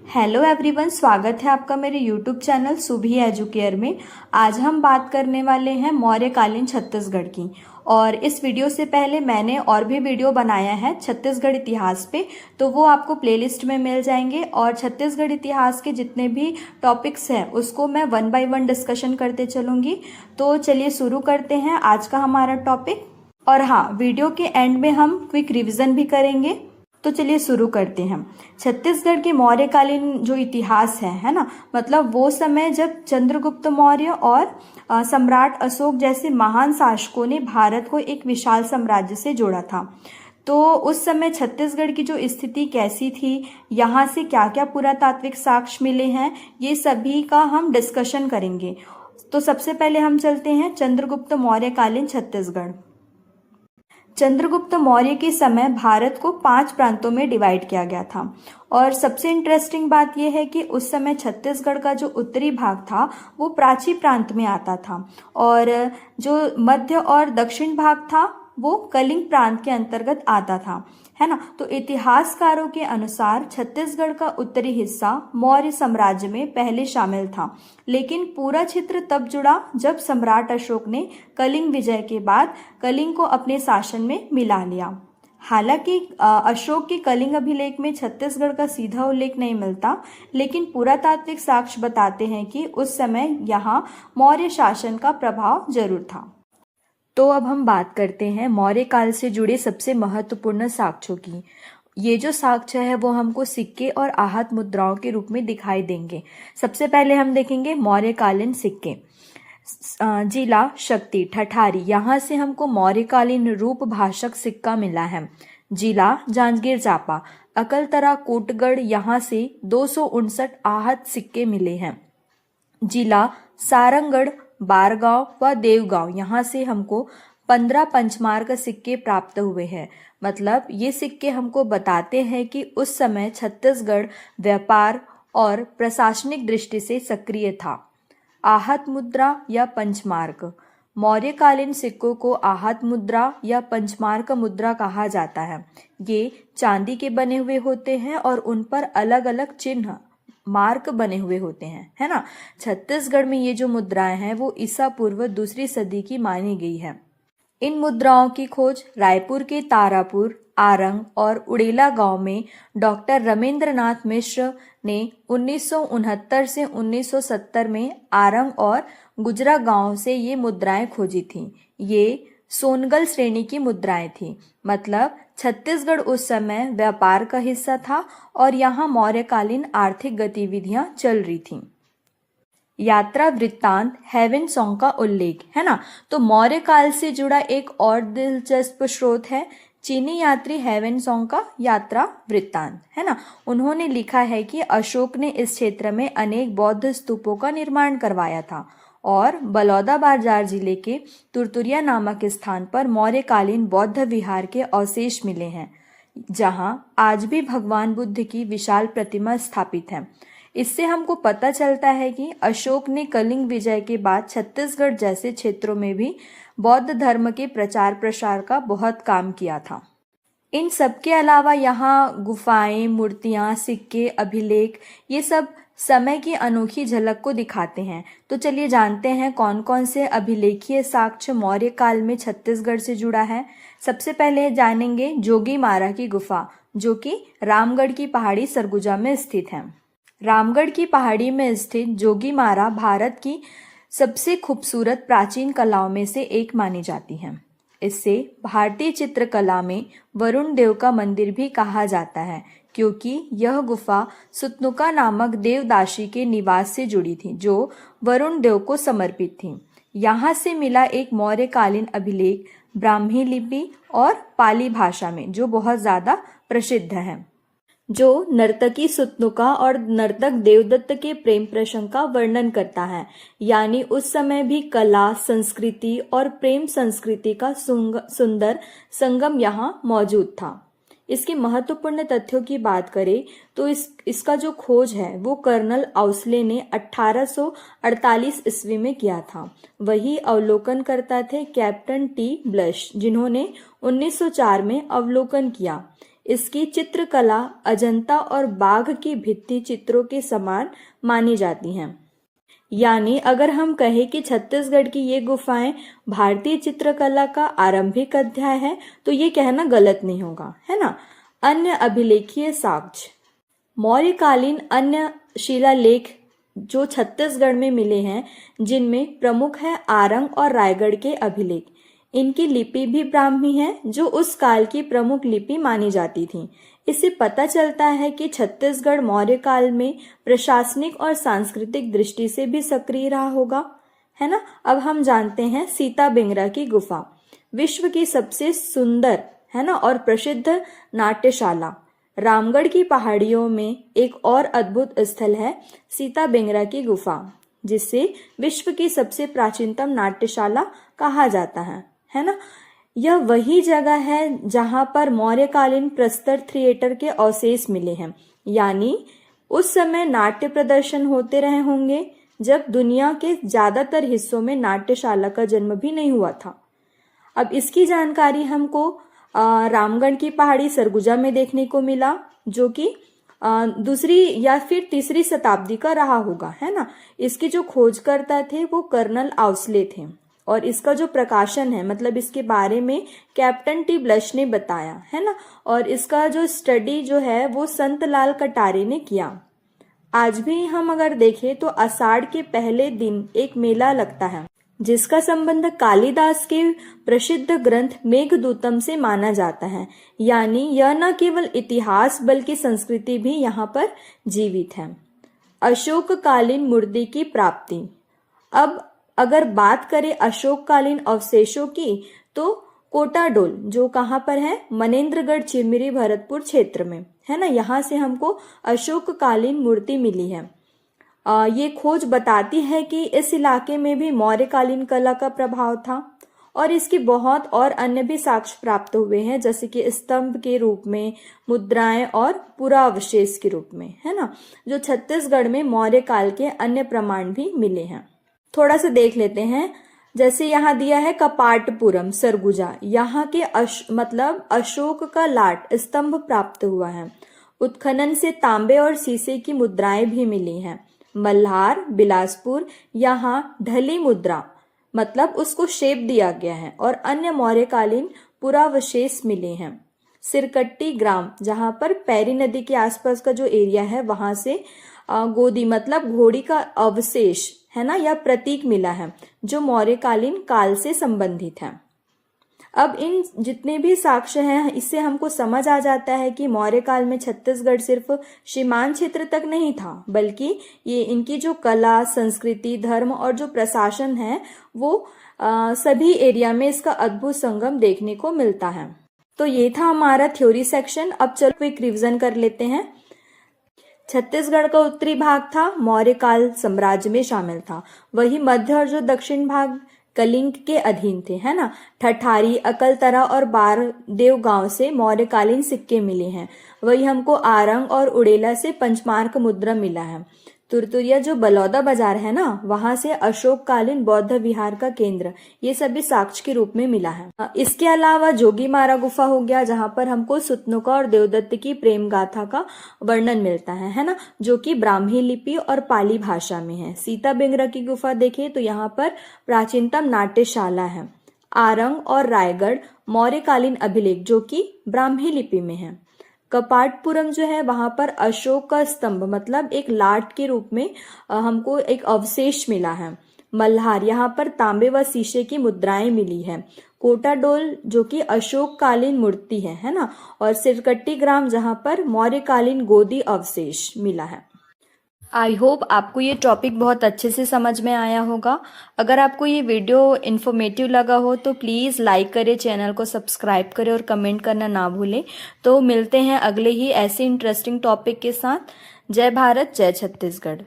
Hello everyone, स्वागत है आपका मेरे यूट्यूब चैनल सुभी एजुकेयर में। आज हम बात करने वाले हैं मौर्यकालीन छत्तीसगढ़ की। और इस वीडियो से पहले मैंने और भी वीडियो बनाया है छत्तीसगढ़ इतिहास पे, तो वो आपको प्लेलिस्ट में मिल जाएंगे। और छत्तीसगढ़ इतिहास के जितने भी टॉपिक्स हैं उसको मैं 1 बाय 1 डिस्कशन करते चलूँगी। तो चलिए शुरू करते हैं आज का हमारा टॉपिक। और हाँ, वीडियो के एंड में हम क्विक रिविजन भी करेंगे। तो चलिए शुरू करते हैं। छत्तीसगढ़ के मौर्यकालीन जो इतिहास है ना, मतलब वो समय जब चंद्रगुप्त मौर्य और सम्राट अशोक जैसे महान शासकों ने भारत को एक विशाल साम्राज्य से जोड़ा था। तो उस समय छत्तीसगढ़ की जो स्थिति कैसी थी, यहाँ से क्या क्या पुरातात्विक साक्ष्य मिले हैं, ये सभी का हम डिस्कशन करेंगे। तो सबसे पहले हम चलते हैं चंद्रगुप्त मौर्यकालीन छत्तीसगढ़। चंद्रगुप्त मौर्य के समय भारत को 5 प्रांतों में डिवाइड किया गया था। और सबसे इंटरेस्टिंग बात यह है कि उस समय छत्तीसगढ़ का जो उत्तरी भाग था वो प्राची प्रांत में आता था, और जो मध्य और दक्षिण भाग था वो कलिंग प्रांत के अंतर्गत आता था, है ना। तो इतिहासकारों के अनुसार छत्तीसगढ़ का उत्तरी हिस्सा मौर्य साम्राज्य में पहले शामिल था, लेकिन पूरा क्षेत्र तब जुड़ा जब सम्राट अशोक ने कलिंग विजय के बाद कलिंग को अपने शासन में मिला लिया। हालांकि अशोक के कलिंग अभिलेख में छत्तीसगढ़ का सीधा उल्लेख नहीं मिलता, लेकिन पुरातात्विक साक्ष्य बताते हैं कि उस समय यहाँ मौर्य शासन का प्रभाव जरूर था। तो अब हम बात करते हैं मौर्य काल से जुड़े सबसे महत्वपूर्ण साक्ष्यों की। ये जो साक्ष्य है वो हमको सिक्के और आहत मुद्राओं के रूप में दिखाई देंगे। सबसे पहले हम देखेंगे मौर्यकालीन सिक्के। जिला शक्ति ठठारी, यहाँ से हमको मौर्यकालीन रूप भाषक सिक्का मिला है। जिला जांजगीर चांपा, अकलतरा कोटगढ़, यहाँ से 259 आहत सिक्के मिले हैं। जिला सारंगढ़, बारगांव व देवगांव, यहाँ से हमको 15 पंचमार्क सिक्के प्राप्त हुए हैं। मतलब ये सिक्के हमको बताते हैं कि उस समय छत्तीसगढ़ व्यापार और प्रशासनिक दृष्टि से सक्रिय था। आहत मुद्रा या पंचमार्क, मौर्यकालीन सिक्कों को आहत मुद्रा या पंचमार्क मुद्रा कहा जाता है। ये चांदी के बने हुए होते हैं और उन पर अलग अलग चिन्ह मार्क बने हुए होते हैं, है ना। छत्तीसगढ़ में ये जो मुद्राएं हैं वो ईसा पूर्व 2री सदी की मानी गई है। इन मुद्राओं की खोज रायपुर के तारापुर, आरंग और उड़ेला गांव में डॉक्टर रमेंद्रनाथ मिश्र ने 1969 से 1970 में आरंग और गुजरा गांव से ये मुद्राएं खोजी थीं। ये सोनगल श्रेणी की मुद्राएं थीं। मतलब छत्तीसगढ़ उस समय व्यापार का हिस्सा था और यहाँ मौर्यकालीन आर्थिक गतिविधियां चल रही थीं। यात्रा वृत्तांत हेवन सॉन्ग का उल्लेख, है ना। तो मौर्य काल से जुड़ा एक और दिलचस्प स्रोत है चीनी यात्री हेवन सॉन्ग का यात्रा वृत्तांत, है ना। उन्होंने लिखा है कि अशोक ने इस क्षेत्र में अनेक बौद्ध स्तूपों का निर्माण करवाया था और बलौदाबाजार जिले के तुरतुरिया नामक स्थान पर मौर्यकालीन बौद्ध विहार के अवशेष मिले हैं, जहां आज भी भगवान बुद्ध की विशाल प्रतिमा स्थापित है। इससे हमको पता चलता है कि अशोक ने कलिंग विजय के बाद छत्तीसगढ़ जैसे क्षेत्रों में भी बौद्ध धर्म के प्रचार प्रसार का बहुत काम किया था। इन सब के अलावा यहाँ गुफाएं, मूर्तियां, सिक्के, अभिलेख, ये सब समय की अनोखी झलक को दिखाते हैं। तो चलिए जानते हैं कौन कौन से अभिलेखीय साक्ष्य मौर्य काल में छत्तीसगढ़ से जुड़ा है। सबसे पहले जानेंगे जोगीमारा की गुफा, जो कि रामगढ़ की पहाड़ी सरगुजा में स्थित है। रामगढ़ की पहाड़ी में स्थित जोगीमारा भारत की सबसे खूबसूरत प्राचीन कलाओं में से एक मानी जाती है। इससे भारतीय चित्रकला में वरुण देव का मंदिर भी कहा जाता है, क्योंकि यह गुफा सुतनुका नामक देवदासी के निवास से जुड़ी थी, जो वरुण देव को समर्पित थी। यहाँ से मिला एक मौर्यकालीन अभिलेख ब्राह्मी लिपि और पाली भाषा में, जो बहुत ज्यादा प्रसिद्ध है, जो नर्तकी सुतनुका और नर्तक देवदत्त के प्रेम प्रसंग का वर्णन करता है। यानी उस समय भी कला, संस्कृति और प्रेम संस्कृति का सुंदर संगम यहाँ मौजूद था। इसके महत्वपूर्ण तथ्यों की बात करें तो इसका जो खोज है वो कर्नल आउसले ने 1848 ईस्वी में किया था। वही अवलोकनकर्ता थे कैप्टन टी ब्लश, जिन्होंने 1904 में अवलोकन किया। इसकी चित्रकला अजंता और बाघ की भित्ति चित्रों के समान मानी जाती हैं। यानी अगर हम कहें कि छत्तीसगढ़ की ये गुफाएं भारतीय चित्रकला का आरंभिक अध्याय है तो ये कहना गलत नहीं होगा, है ना। अन्य अभिलेखीय साक्ष्य, मौर्यकालीन अन्य शिलालेख जो छत्तीसगढ़ में मिले हैं, जिनमें प्रमुख है आरंग और रायगढ़ के अभिलेख। इनकी लिपि भी ब्राह्मी है, जो उस काल की प्रमुख लिपि मानी जाती थी। इससे पता चलता है कि छत्तीसगढ़ मौर्य काल में प्रशासनिक और सांस्कृतिक दृष्टि से भी सक्रिय रहा होगा, है ना। अब हम जानते हैं सीता बिंगरा की गुफा, विश्व की सबसे सुंदर, है ना, और प्रसिद्ध नाट्यशाला। रामगढ़ की पहाड़ियों में एक और अद्भुत स्थल है सीता बिंगरा की गुफा, जिसे विश्व की सबसे प्राचीनतम नाट्यशाला कहा जाता है ना। यह वही जगह है जहां पर मौर्यकालीन प्रस्तर थिएटर के अवशेष मिले हैं। यानी उस समय नाट्य प्रदर्शन होते रहे होंगे जब दुनिया के ज्यादातर हिस्सों में नाट्यशाला का जन्म भी नहीं हुआ था। अब इसकी जानकारी हमको रामगढ़ की पहाड़ी सरगुजा में देखने को मिला, जो कि दूसरी या फिर तीसरी शताब्दी का रहा होगा, है ना। इसके जो खोजकर्ता थे वो कर्नल आउसले थे, और इसका जो प्रकाशन है, मतलब इसके बारे में कैप्टन टी ब्लश ने बताया, है ना। और इसका जो स्टडी जो है वो संत लाल कटारे ने किया। आज भी हम अगर देखें तो आषाढ़ के पहले दिन एक मेला लगता है, जिसका संबंध कालिदास के प्रसिद्ध ग्रंथ मेघदूतम से माना जाता है। यानी यह न केवल इतिहास बल्कि संस्कृति भी यहाँ पर जीवित है। अशोककालीन मूर्ति की प्राप्ति। अब अगर बात करें अशोककालीन अवशेषों की, तो कोटाडोल जो कहाँ पर है, मनेन्द्रगढ़ चिरमिरी भरतपुर क्षेत्र में, है ना। यहाँ से हमको अशोककालीन मूर्ति मिली है। ये खोज बताती है कि इस इलाके में भी मौर्यकालीन कला का प्रभाव था, और इसके बहुत और अन्य भी साक्ष्य प्राप्त हुए हैं, जैसे कि स्तंभ के रूप में, मुद्राएं और पुरावशेष के रूप में, है ना। जो छत्तीसगढ़ में मौर्य काल के अन्य प्रमाण भी मिले हैं। थोड़ा सा देख लेते हैं। जैसे यहाँ दिया है कपाटपुरम सरगुजा, यहाँ के मतलब अशोक का लाट स्तंभ प्राप्त हुआ है। उत्खनन से तांबे और शीशे की मुद्राएं भी मिली हैं। मल्हार बिलासपुर, यहाँ ढली मुद्रा, मतलब उसको शेप दिया गया है, और अन्य मौर्यकालीन पुरावशेष मिले हैं। सिरकट्टी ग्राम, जहाँ पर पैरी नदी के आसपास का जो एरिया है, वहां से गोदी मतलब घोड़ी का अवशेष, है ना, या प्रतीक मिला है, जो मौर्यकालीन काल से संबंधित है। अब इन जितने भी साक्ष्य हैं, इससे हमको समझ आ जाता है कि मौर्य काल में छत्तीसगढ़ सिर्फ सीमांत क्षेत्र तक नहीं था, बल्कि ये इनकी जो कला, संस्कृति, धर्म और जो प्रशासन है, वो सभी एरिया में इसका अद्भुत संगम देखने को मिलता है। तो ये था हमारा थ्योरी सेक्शन। अब चलो क्विक रिवीजन कर लेते हैं। छत्तीसगढ़ का उत्तरी भाग था मौर्य काल साम्राज्य में शामिल था, वही मध्य और जो दक्षिण भाग कलिंग के अधीन थे, है ना। ठठारी, अकलतरा और बारदेव गांव से मौर्यकालीन सिक्के मिले हैं। वही हमको आरंग और उड़ेला से पंचमार्क मुद्रा मिला है। तुरतुरिया जो बलौदा बाजार है ना, वहां से अशोककालीन बौद्ध विहार का केंद्र, ये सभी साक्ष्य के रूप में मिला है। इसके अलावा जोगीमारा गुफा हो गया, जहां पर हमको सुतनुका और देवदत्त की प्रेम गाथा का वर्णन मिलता है ना, जो कि ब्राह्मी लिपि और पाली भाषा में है। सीता बिंगरा की गुफा देखें तो यहाँ पर प्राचीनतम नाट्यशाला है। आरंग और रायगढ़ मौर्यकालीन अभिलेख जो कि ब्राह्मी लिपि में है। कपाटपुरम जो है वहां पर अशोक का स्तंभ मतलब एक लाट के रूप में हमको एक अवशेष मिला है। मल्हार, यहाँ पर तांबे व शीशे की मुद्राएं मिली है। कोटाडोल जो कि अशोक कालीन मूर्ति है ना, और सिरकट्टी ग्राम जहाँ पर मौर्यकालीन गोदी अवशेष मिला है। आई होप आपको ये टॉपिक बहुत अच्छे से समझ में आया होगा। अगर आपको ये वीडियो इन्फॉर्मेटिव लगा हो तो प्लीज़ लाइक करें, चैनल को सब्सक्राइब करें और कमेंट करना ना भूलें। तो मिलते हैं अगले ही ऐसे इंटरेस्टिंग टॉपिक के साथ। जय भारत, जय छत्तीसगढ़।